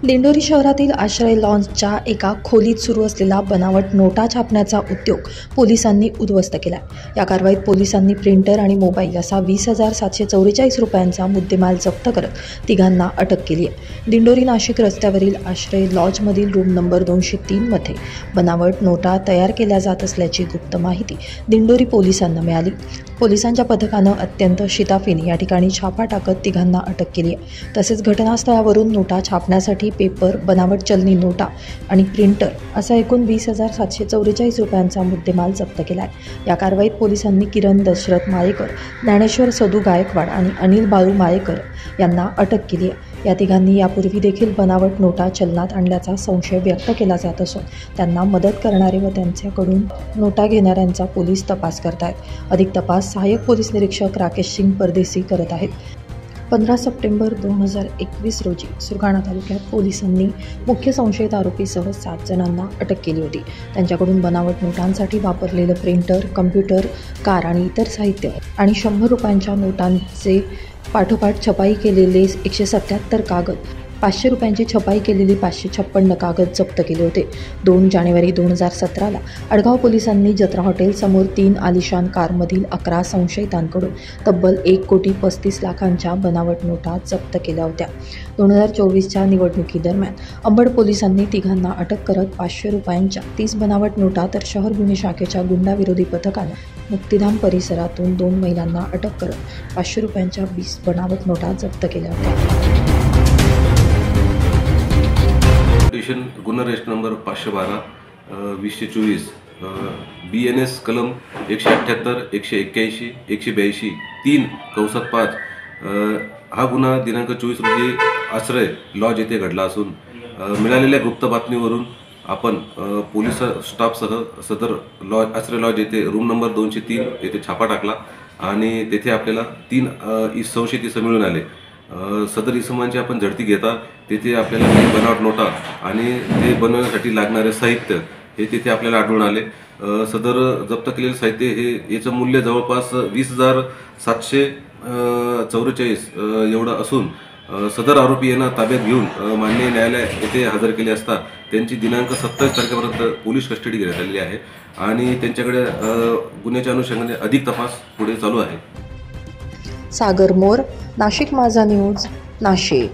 दिंडोरी शहरातील आश्रय लॉन्सच्या एका खोलीत सुरू असलेला बनावट नोटा छापण्याचा उद्योग पोलिसांनी उद्ध्वस्त केला. या कारवाईत पोलिसांनी प्रिंटर आणि मोबाईल असा 20,744 रुपयांचा मुद्देमाल जप्त करत तिघांना अटक केली आहे. दिंडोरी नाशिक रस्त्यावरील आश्रय लॉजमधील रूम नंबर 203 मध्ये बनावट नोटा तयार केल्या जात असल्याची गुप्त माहिती दिंडोरी पोलिसांना मिळाली. पोलिसांच्या पथकानं अत्यंत शिताफीने या ठिकाणी छापा टाकत तिघांना अटक केली आहे. तसेच घटनास्थळावरून नोटा छापण्यासाठी पेपर, बनावट चलनी नोटा आणि प्रिंटर असा एकूण 20,744 रुपयांचा मुद्देमाल जप्त केला आहे. या कारवाईत पोलिसांनी किरण दशरथ माळेकर, ज्ञानेश्वर सदू गायकवाड आणि अनिल बाळू माळेकर यांना अटक केली आहे. या तिघांनी यापूर्वी देखील बनावट नोटा चलनात आणल्याचा संशय व्यक्त केला जात असून त्यांना मदत करणारे व त्यांच्याकडून नोटा घेणाऱ्यांचा पोलीस तपास करत आहेत. अधिक तपास सहाय्यक पोलीस निरीक्षक राकेश सिंग परदेशी करत आहेत. 15 सप्टेंबर 2021 रोजी सुरगाणा तालुक्यात पोलिसांनी मुख्य संशयित आरोपीसह 7 जणांना अटक केली होती. त्यांच्याकडून बनावट नोटांसाठी वापरलेलं प्रिंटर, कम्प्युटर, कार आणि इतर साहित्य आणि 100 रुपयांच्या नोटांचे पाठोपाठ छपाई केलेले 177 कागद, 500 रुपयांची छपाई केलेली 556 कागद जप्त केले होते. 2 जानेवारी 2017ला अडगाव पोलिसांनी जत्रा हॉटेलसमोर 3 आलिशान कारमधील 11 संशयितांकडून तब्बल 1,35,00,000च्या बनावट नोटा जप्त केल्या होत्या. 2024च्या निवडणुकीदरम्यान अंबड पोलिसांनी तिघांना अटक करत 500 रुपयांच्या 30 बनावट नोटा तर शहर गुन्हे शाखेच्या गुंडाविरोधी पथकानं मुक्तिधाम परिसरातून 2 महिलांना अटक करत 500 रुपयांच्या 20 बनावट नोटा जप्त केल्या होत्या. गुन्हा रजिस्टर नंबर 512 2024 BNS कलम 178 181 182 3/5 हा गुन्हा दिनांक 24 रोजी आश्रय लॉज येथे घडला असून मिळालेल्या गुप्त बातमीवरून आपण पोलीस स्टाफसह सदर लॉज आश्रय लॉज येथे रूम नंबर 203 येथे छापा टाकला आणि तेथे आपल्याला 3 संशयित इसम मिळून आले. सदर इसमांची आपण झडती घेता तेथे आपल्याला काही बनावट नोटा आणि ते बनवण्यासाठी लागणारे साहित्य हे तेथे आपल्याला आढळून आले. सदर जप्त केलेले साहित्य हे याचं मूल्य जवळपास 20,744 एवढं असून सदर आरोपी यांना ताब्यात घेऊन माननीय न्यायालय येथे हजर केले असता त्यांची दिनांक 27 तारखेपर्यंत पोलीस कस्टडी घेण्यात आलेली आहे आणि त्यांच्याकडे गुन्ह्याच्या अनुषंगाने अधिक तपास पुढे चालू आहे. सागर मोर, नाशिक माझा न्यूज, नाशिक.